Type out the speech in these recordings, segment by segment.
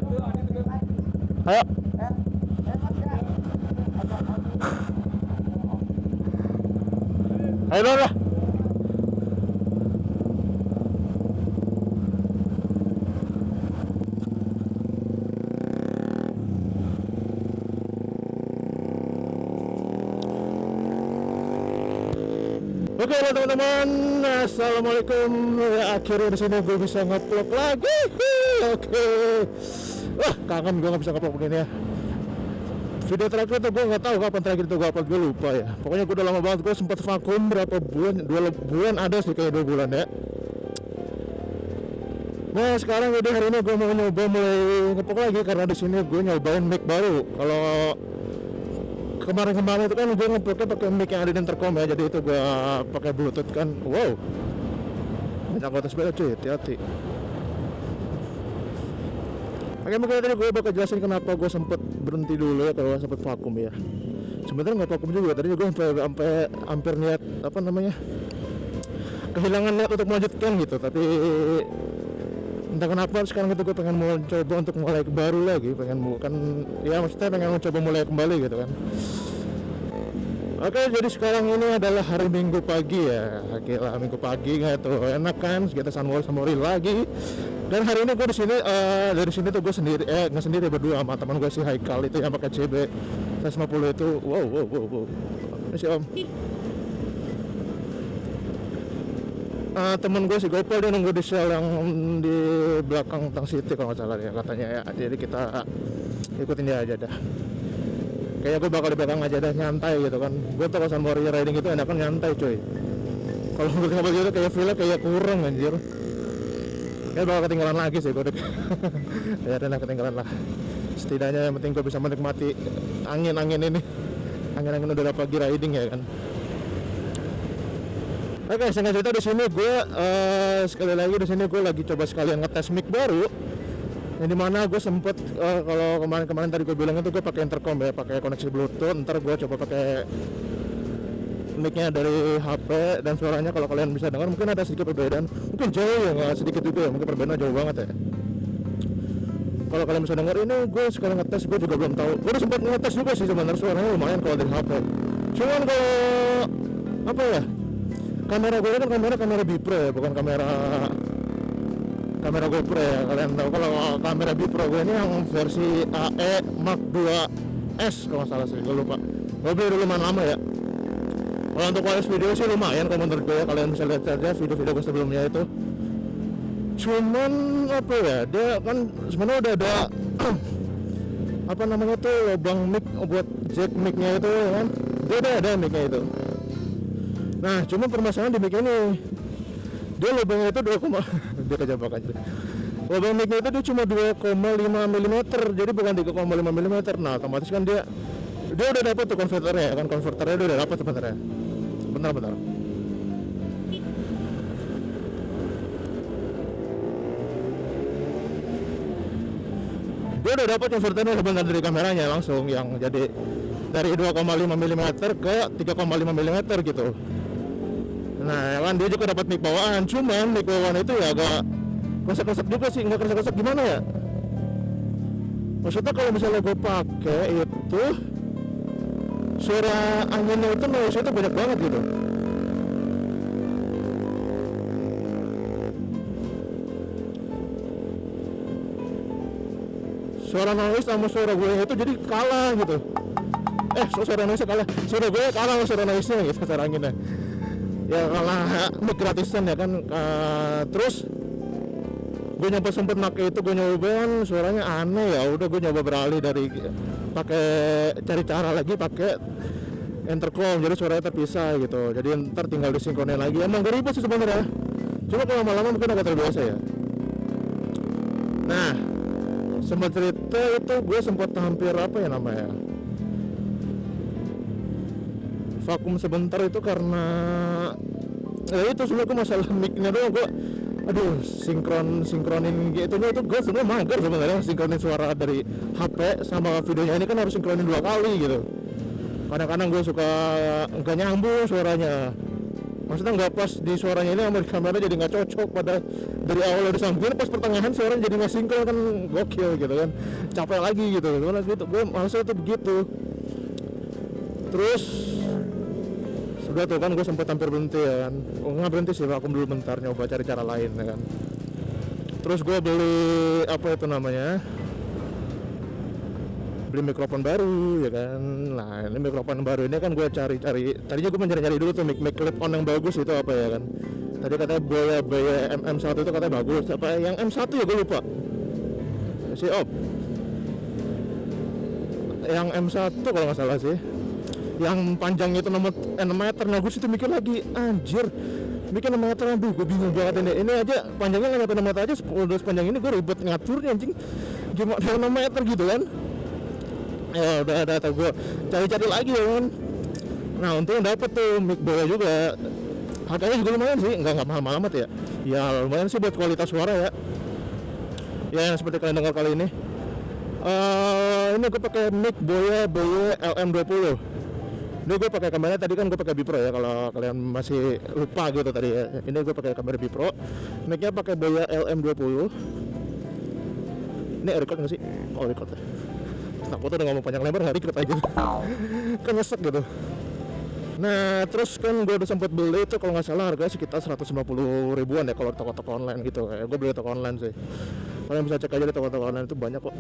Ayo. Ayo lah. Oke lah teman-teman, assalamualaikum. Ya, akhirnya di sini gue bisa nge-vlog lagi. Oke. Wah, kangen gue nggak bisa nge-vlog begini ya. Video terakhir tuh gue nggak tahu kapan terakhir tuh gue upload, gue lupa ya. Pokoknya gue udah lama banget, gue sempat vakum berapa bulan, 2 bulan ada sih, kayak 2 bulan ya. Nah sekarang udah hari ini gue mau nyoba mulai nge-vlog lagi karena di sini gue nyobain mic baru. Kalau kemarin-kemarin itu kan gue nge-vlognya pakai mic yang ada di intercom ya, jadi itu gue pakai bluetooth kan. Wow, banyak anggota sepeda cuy, hati-hati. Oke, mungkin tadi gue bakal jelasin kenapa gue sempet berhenti dulu ya, kalau sempet vakum ya. Sebenarnya nggak vakum juga, tadi gue sampai hampir niat apa namanya, kehilangan niat untuk melanjutkan gitu, tapi entah kenapa sekarang itu gue pengen mau coba untuk mulai baru lagi, pengen bukan ya maksudnya pengen mencoba mulai kembali gitu kan. Oke, jadi sekarang ini adalah hari Minggu pagi ya. Gila, Minggu pagi nggak tuh enak kan? Kita sunmori lagi. Dan hari ini gue di sini dari sini tuh gue sendiri, nggak sendiri, berdua sama teman gue si Haikal itu yang pakai CB 150 itu. Wow. Ini si Om. Temen gue si Gopal, dia nunggu di sel yang di belakang Tang City kalau nggak salah ya katanya ya. Jadi kita ikutin dia aja dah. Kayak gue bakal di belakang aja dah, nyantai gitu kan. Gue tau kalau sunmori riding itu enakan nyantai coy. Kalau gue kabel gitu kayak feel kayak kurang anjir. Ya bakal ketinggalan lagi sih gue deh. Ya enak ketinggalan lah. Setidaknya yang penting gue bisa menikmati angin-angin ini. Angin-angin udara pagi riding ya kan. Oke, singkat cerita di sini gue sekali lagi di sini gue lagi coba sekalian ngetes mic baru. Yang dimana gue sempet kalau kemarin tadi gue bilang itu gue pakai intercom ya, pakai koneksi bluetooth. Ntar gue coba pakai mic-nya dari HP dan suaranya kalau kalian bisa dengar mungkin ada sedikit perbedaan, mungkin jauh ya, nggak sedikit juga ya, mungkin perbedaannya jauh banget ya. Kalau kalian bisa dengar ini, gue sekarang ngetes, gue juga belum tahu. Gue udah sempat ngetes juga sih sebenarnya, suaranya lumayan kalau dari HP. Cuman kalau apa ya, kamera gue kan kamera Bipro ya, bukan kamera GoPro ya. Kalian tahu kalau kamera Bipro gue ini yang versi AE Mark 2S kalau nggak salah sih, gue lupa. Gue beli dulu lumayan lama ya. Kalau untuk kualitas video sih lumayan kalau menurut gue ya, kalian bisa lihat saja video-video gue sebelumnya itu. Cuman apa ya, dia kan sebenarnya udah ada apa namanya tuh lubang mic buat jack mic-nya itu kan, dia udah ada mic-nya itu. Nah cuma permasalahan di mic ini, dia lubangnya itu 2, dia kejebak aja. Lubang mic-nya itu dia cuma 2,5 mm, jadi bukan 3,5 mm. Nah otomatis kan dia udah dapat tuh konverternya kan, konverternya dia udah dapat sebenarnya. Bentar. Dia udah dapat konverternya sebenarnya dari kameranya langsung, yang jadi dari 2,5 mm ke 3,5 mm gitu. Nah kan dia juga dapat mic bawaan, cuman mic bawaan itu ya agak kresek-kresek juga sih, nggak kresek-kresek gimana ya? Maksudnya kalau misalnya gue pakai itu suara anginnya itu noise itu banyak banget gitu. Suara noise sama suara gue itu jadi kalah gitu. Suara noise kalah, suara gue kalah sama suara noise nya gitu, suara anginnya. Ya kalah mic gratisan ya kan. Terus gue sempet pakai itu, gue nyobain suaranya aneh ya. Udah gue nyoba beralih dari cari cara lagi pakai intercom, jadi suaranya terpisah gitu. Jadi ntar tinggal disinkronin lagi. Emang gak ribet sih sebenarnya, cuma kalau lama-lama mungkin agak terbiasa ya. Nah sempat cerita itu gue sempat hampir apa ya namanya, vakum sebentar itu karena ya itu sebenarnya masalah mic-nya doang. Gue sinkronin gitu itu gue sebenarnya mager sebenarnya, sinkronin suara dari HP sama videonya ini kan harus sinkronin 2 kali gitu. Kadang-kadang gue suka nggak nyambung suaranya. maksudnya nggak pas di suaranya ini sama di kamera, jadi nggak cocok. Pada dari awal udah sambil, pas pertengahan suaranya jadi nggak sinkron kan, gokil gitu kan, capek lagi gitu. Gimana gitu, gue maksudnya tuh begitu. Terus sudah tuh kan gue sempat hampir berhenti ya kan, nggak berhenti sih, vakum dulu bentar, nyoba cari cara lain ya kan. Terus gue beli apa itu namanya, beli mikrofon baru ya kan. Nah ini mikrofon baru ini kan gue cari-cari, tadinya gue mencari-cari dulu tuh mic clip on yang bagus itu apa ya kan. Tadi katanya Boya MM1 itu katanya bagus, apa yang M1 ya gue lupa si Op, yang M1 kalau nggak salah sih, yang panjangnya itu 6 meter. Nah gue situ mikir lagi, anjir bikin 6 meter, aduh gue bingung banget ini aja panjangnya nggak nyampe 6 meter aja, udah sepanjang ini gue ribet ngaturnya anjing, gimana 6 meter gitu kan. Ya udah gue cari-cari lagi ya kan. Nah untungnya dapet tuh mic Boya juga, harganya juga lumayan sih, nggak mahal-mahal amat ya. Ya lumayan sih buat kualitas suara ya. Ya yang seperti kalian dengar kali ini. Ini gue pakai mic Boya LM20. Ini gue pakai kamera, tadi kan gue pakai Bipro ya, kalau kalian masih lupa gitu tadi ya. Ini gue pakai kamera Bipro, mic-nya pakai Boya LM20. Ini record nggak sih? Oh record ya. Takut udah ngomong panjang lebar, hari record aja. Kan nyesek gitu. Nah terus kan gue udah sempat beli itu kalau nggak salah harganya sekitar 150 ribuan ya kalau toko-toko online gitu. Gue beli toko online sih. Kalian bisa cek aja di toko-toko online, itu banyak kok.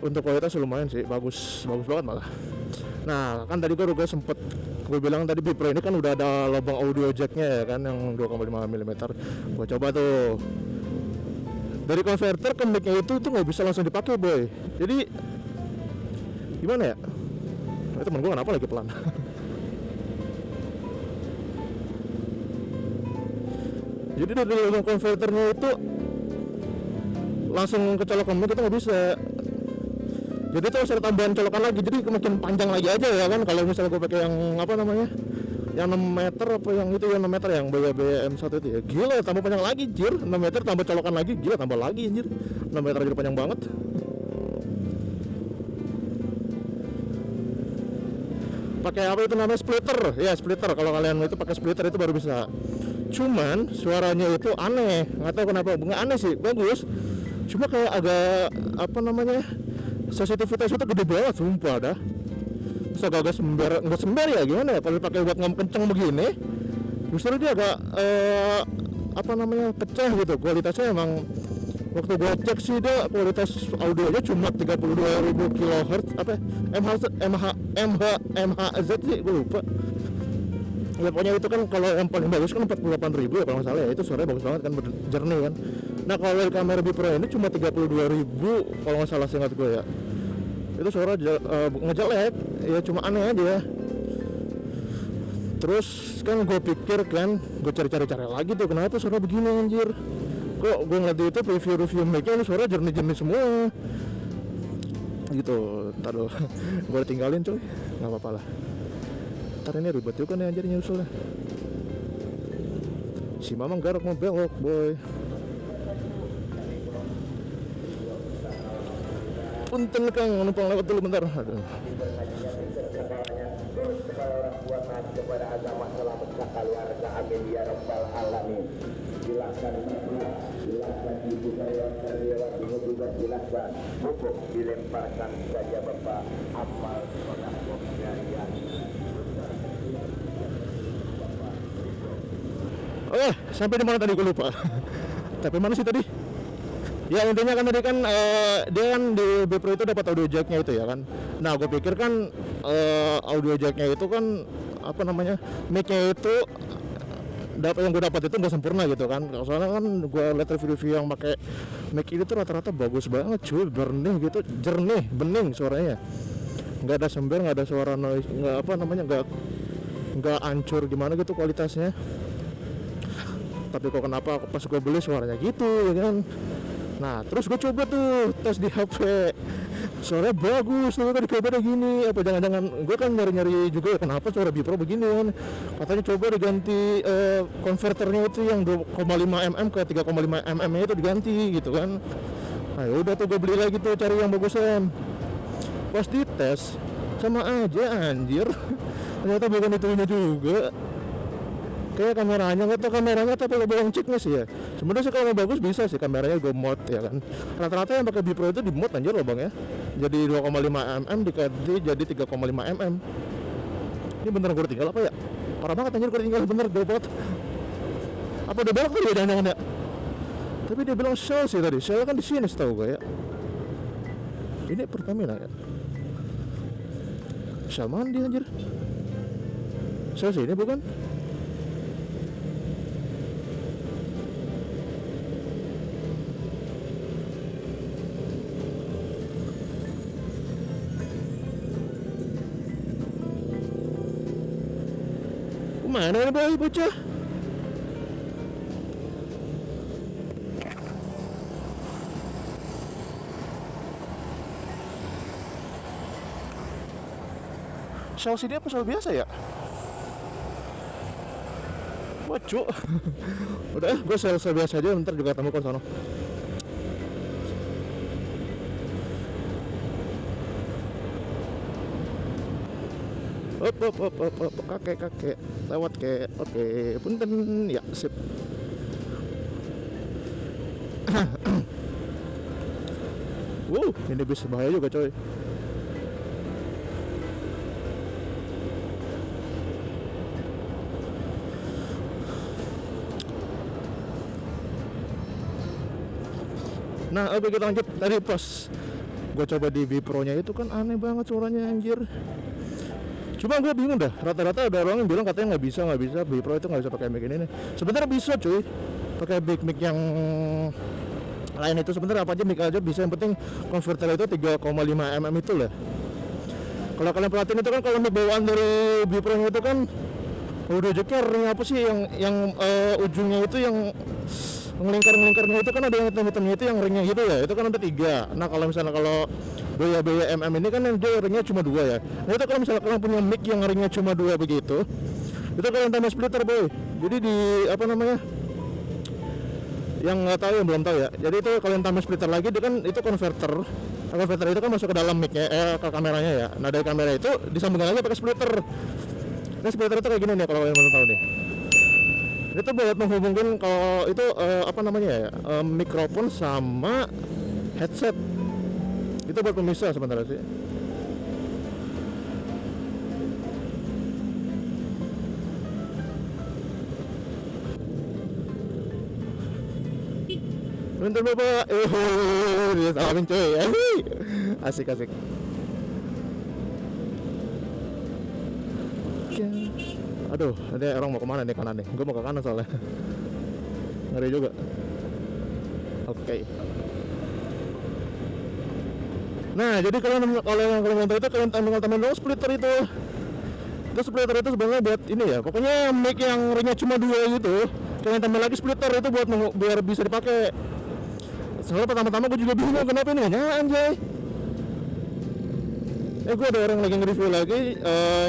Untuk kualitas lumayan sih, bagus banget malah. Nah kan tadi gue sempet gue bilang tadi Bipro ini kan udah ada lubang audio jacknya ya kan, yang 2,5 mm. Gue coba tuh dari konverter ke mic-nya itu tuh nggak bisa langsung dipakai boy. Jadi gimana ya? Temen gue kenapa lagi pelan? Jadi dari lubang konverternya itu langsung ke colokan mic itu nggak bisa. Jadi tuh harus ada tambahan colokan lagi, jadi makin panjang lagi aja ya kan. Kalau misalnya gue pakai yang apa namanya, yang 6 meter apa yang itu, yang 6 meter yang BM1 itu ya, gila tambah panjang lagi jir. 6 meter tambah colokan lagi, gila tambah lagi anjir. 6 meter aja panjang banget. Pakai apa itu namanya, splitter ya, splitter. Kalau kalian itu pakai splitter itu baru bisa. Cuman suaranya itu aneh, nggak tahu kenapa. Nggak aneh sih, bagus, cuma kayak agak apa namanya, sensitivitas itu gede banget sumpah dah. Terus agak nggak sember ya, gimana ya, kalau pakai buat ngomong kenceng begini justru dia agak apa namanya, pecah gitu. Kualitasnya emang waktu gua cek sih dia kualitas audionya cuma 32.000 kHz apa MHz sih, gue lupa ya. Pokoknya itu kan kalau yang paling bagus kan 48.000 ya kalau nggak salah ya. Itu suaranya bagus banget kan, jernih kan. Nah kalau dari kamera Bipro ini cuma 32.000 kalau nggak salah seingat gue ya. Itu suara ngejelek ya, cuma aneh aja ya. Terus kan gue pikir kan, gue cari-cari lagi tuh kenapa suara begini anjir. Kok gue ngeliat itu review mic-nya ini suara jernih-jernih semua gitu. Ntar dulu gue tinggalin cuy, nggak apa-apa lah. Ntar ini ribet juga nih anjir nyusulnya. Si Mamang garuk mau belok boy. Punten Kang, numpang lewat dulu bentar. Aduh. Kepada agama selamat keluarga, amin ya rabbal alamin. Silakan ibu saya terlewat juga silakan buku dilemparkan saja Bapak amal sedekah jariah. Sampai di mana tadi gue lupa. Tapi mana sih tadi? Ya intinya kan tadi kan dia kan di Bipro itu dapat audio jacknya itu ya kan. Nah gue pikir kan audio jacknya itu kan apa namanya, mic-nya itu yang gue dapat itu nggak sempurna gitu kan. Soalnya kan gue lihat review yang pakai mic itu rata-rata bagus banget cuy, bening gitu, jernih, bening suaranya, nggak ada sember, nggak ada suara noise, nggak apa namanya, nggak ancur gimana gitu kualitasnya. Tapi kok kenapa pas gue beli suaranya gitu ya kan. Nah terus gue coba tuh tes di HP, suaranya bagus, ternyata di kamera gini. Apa jangan-jangan gue kan nyari-nyari juga ya, kenapa suara Bipro begini kan. Katanya coba diganti konverternya itu yang 2,5 mm ke 3,5 mm itu diganti gitu kan. Nah udah tuh gue beli lagi tuh, cari yang bagusan. Pas dites sama aja anjir. ternyata bukan itunya juga. Kayak kameranya, nggak tahu kameranya tapi belum ceknya sih ya. Sebenarnya sih kalau mau bagus bisa sih kameranya gue mod ya kan. Rata-rata yang pakai Bipro itu di mod anjir loh bang ya. Jadi 2,5 mm dikali jadi 3,5 mm. Ini beneran gue tinggal apa ya? Parah banget anjir, gue tinggal bener gue buat. Apa udah belok tadi ya jangan ya? Tapi dia bilang Shell sih tadi. Shell kan di sini setahu gue ya. Ini Pertamina ya. Shell mana dia anjir? Shell sini bukan? Mana ini boy bocah? Shell sini apa Shell biasa ya? Wah cuk. Udah gue Shell biasa aja, ntar juga ketemu kan sono. Op, kakek lewat ke, oke, punten ya sip. Ini bis bahaya juga coy. Nah, oke kita lanjut. Tadi pas gue coba di Bipro nya itu kan aneh banget suaranya anjir. Cuma gue bingung dah, rata-rata ada orang yang bilang katanya nggak bisa Bipro itu nggak bisa pakai mic ini nih. Sebenarnya bisa cuy, pakai mic yang lain itu sebenarnya apa aja mic aja bisa, yang penting konverter itu 3,5 mm itu lah. Kalau kalian perhatiin itu kan kalau mic bawaan dari Bipro itu kan udah jeker apa sih yang ujungnya itu yang ngelingkar-ngelingkarnya itu kan ada yang hitam-hitamnya itu yang ringnya gitu ya, itu kan ada 3. Nah kalau misalnya kalau BA MM ini kan yang dia ringnya cuma 2 ya. Nah itu kalau misalnya kalian punya mic yang ringnya cuma 2 begitu, itu kalian tambah splitter boy. Jadi di apa namanya, yang nggak tahu, yang belum tahu ya, jadi itu kalian tambah splitter lagi, dia kan itu konverter itu kan masuk ke dalam mic ya, ke kameranya ya. Nah dari kamera itu disambungkan lagi pakai splitter. Nah splitter itu kayak gini nih kalau kalian belum tahu nih. Itu buat menghubungkan kalau itu apa namanya ya, mikrofon sama headset. Itu buat pemisah sebenarnya sih. Bentar bapak, dia salamin cuy. Asik. Aduh, ada orang mau kemana nih, kanan nih? Gue mau ke kanan soalnya. Ngeri juga. Oke. Nah, jadi kalau yang kalian nonton itu kalian tambah dong splitter itu. Itu splitter itu sebenarnya buat ini ya. Pokoknya mic yang ringnya cuma 2 gitu, kalian tambah lagi splitter itu buat biar bisa dipakai. Soalnya pertama-tama gue juga bingung kenapa ini nggak nyala anjay. Gue ada orang lagi nge-review lagi,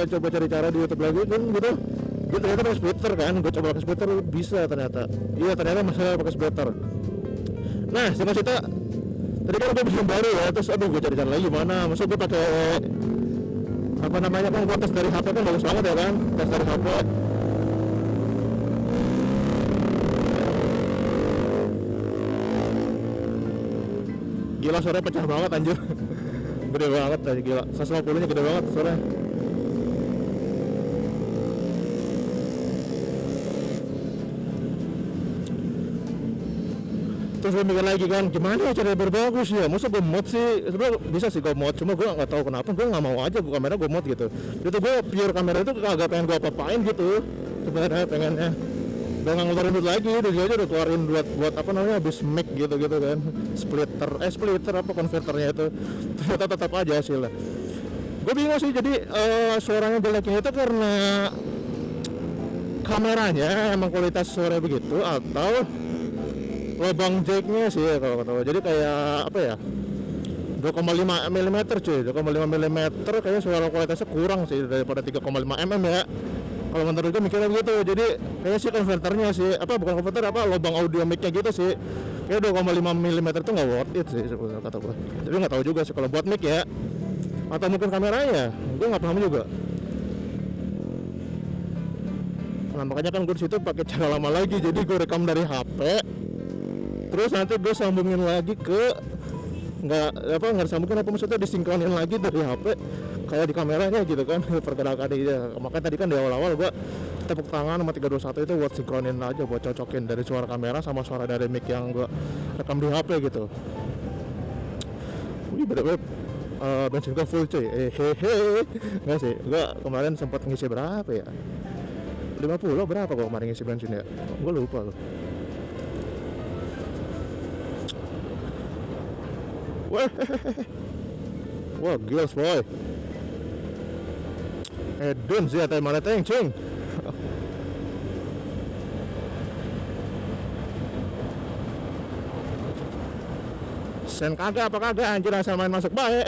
coba cari cara di YouTube lagi kan gitu. Gue ternyata pakai splitter kan, gue coba pakai splitter bisa ternyata. Iya ternyata masalah pakai splitter. Nah, singkat cerita, tadi kan gue bikin baru ya, terus aduh gue cari cara lagi gimana. Maksud gue pakai apa namanya kan, gue tes dari HP kan bagus banget ya kan, tes dari HP. Gila suaranya pecah banget anjir. Gede banget aja gila, 150 nya gede banget suaranya. Terus gue mikir lagi kan, gimana ya cara berbagus ya, masa gue mod sih, sebenarnya bisa sih gue mod, cuma gue nggak tahu kenapa gue nggak mau aja gue kamera gue mod gitu. Itu gue pure kamera itu agak pengen gue apa-apain gitu, sebenarnya pengennya. Udah nggak ngeluarin duit lagi, udah aja udah keluarin buat apa namanya, habis mic gitu kan, splitter apa konverternya itu, ternyata tetap aja hasilnya. Gue bingung sih, jadi suaranya jeleknya itu karena kameranya emang kualitas suara begitu atau lubang jacknya sih ya kalau kata gue. Jadi kayak apa ya, 2,5 mm cuy, 2,5 mm kayaknya suara kualitasnya kurang sih daripada 3,5 mm ya. Kalau menurut gue mikirnya begitu, jadi kayaknya sih konverternya sih, bukan konverter, lubang audio mic-nya gitu sih. Kayak 2,5 mm itu nggak worth it sih sebenarnya kata gue. Tapi nggak tahu juga sih kalau buat mic ya, atau mungkin kameranya, gue nggak paham juga. Nah makanya kan gue di situ pakai cara lama lagi, jadi gue rekam dari HP, terus nanti gue sambungin lagi ke nggak disambungin apa maksudnya disinkronin lagi dari HP kayak di kameranya gitu kan pergerakan dia. Makanya tadi kan di awal-awal gue tepuk tangan sama 321 itu buat sinkronin aja, buat cocokin dari suara kamera sama suara dari mic yang gue rekam di HP gitu. Wih bener-bener bensin gue full cuy, hehehe. Nggak sih, gue kemarin sempat ngisi berapa ya, 50 berapa gue kemarin ngisi bensin ya, gue lupa loh. Wah gils boy, edun sih atau mana teng cing. Sen kagak apa kagak anjir, asal main masuk baik.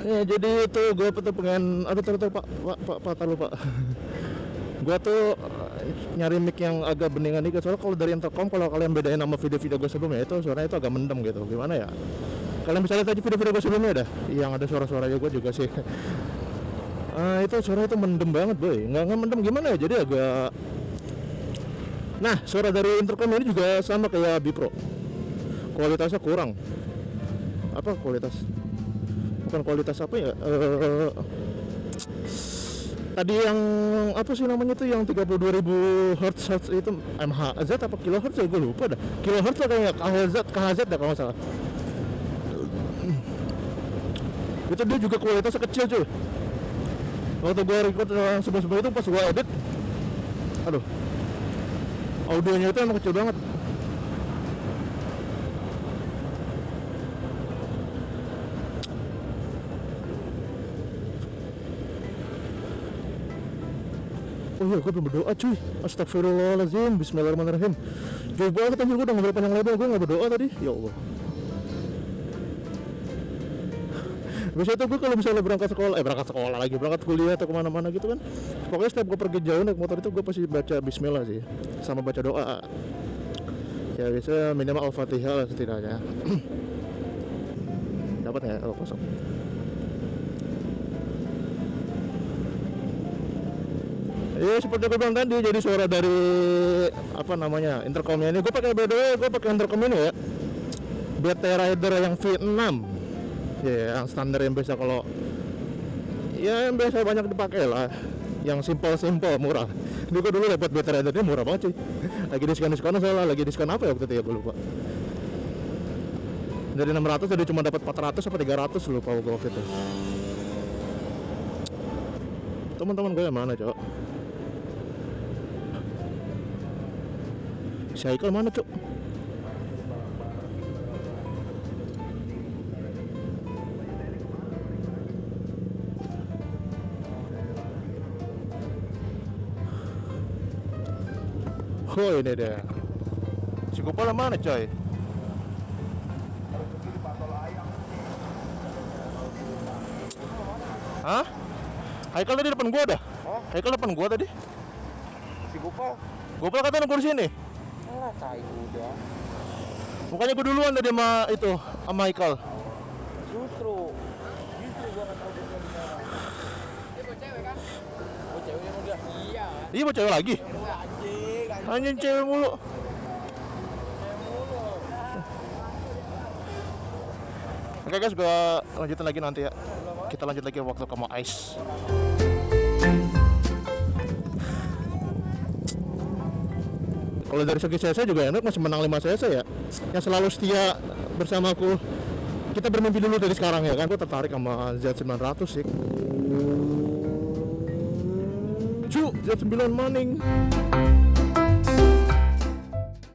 Ya jadi itu gue tuh pengen, aduh pak lupa. Gue tuh nyari mic yang agak beningan dikit, soalnya kalau dari intercom, kalau kalian bedain sama video-video gue sebelumnya itu suaranya itu agak mendem gitu. Gimana ya, kalian bisa lihat aja video-video gue sebelumnya dah, yang ada suara-suaranya gue juga sih. Itu suara itu mendem banget boy, nggak mendem gimana ya, jadi agak. Nah suara dari intercom ini juga sama kayak Bipro, kualitasnya kurang. Apa kualitas, bukan kualitas apa ya, tadi yang apa sih namanya tuh yang 32.000 Hz itu MHz apa kilohertz ya, gue lupa dah. Kilohertz lah kayak KHZ dah kalau nggak salah. Itu dia juga kualitasnya kecil cuy. Waktu gue record sebelum itu pas gue edit, aduh, audionya itu emang kecil banget. Oh iya, gue belum berdoa cuy. Astagfirullahaladzim, bismillahirrahmanirrahim. Jauh banget anjir, gue udah ngobrol panjang lebar, gue gak berdoa tadi. Ya Allah. Biasanya tuh gue kalau misalnya berangkat sekolah lagi, berangkat kuliah atau kemana-mana gitu kan, pokoknya setiap gue pergi jauh naik motor itu gue pasti baca bismillah sih, sama baca doa. Ya biasanya minimal Al-Fatihah lah setidaknya. Dapat nggak? Oh kosong. Ya seperti gue bilang tadi, jadi suara dari apa namanya intercomnya ini gue pakai intercom ini ya, BT Rider yang V6 ya, yang standar yang biasa, kalau ya yang biasa banyak dipakai lah, yang simple murah. Ini gue dulu dapat BT Rider ini murah banget cuy, lagi diskon salah, lagi diskon apa ya waktu itu ya, gue lupa. Dari 600 jadi cuma dapat 400 apa 300 lupa gue waktu itu. Teman-teman gue yang mana cok? Si Haikal mana cok? Oh ini dia. Si Gopal mana coy? Hah? Haikal tadi depan gua dah. Haikal depan gua tadi. Si Gopal Gopal kata nunggu di sini. tai udah. Bukannya gua duluan tadi sama itu, sama Haikal. Justru gua enggak tahu dia di mana. Dia bawa cewek kan? Oh, ceweknya udah. Iya. Iya bawa cewek lagi. Anjing cewek mulu. Oke guys, gua lanjutin lagi nanti ya. Kita lanjut lagi waktu kamu ice. Kalau dari segi CC juga enak, masih menang 5 CC ya. Yang selalu setia bersamaku. Kita bermimpi dulu dari sekarang ya kan. Gue tertarik sama Z900 sih. Z9 maning.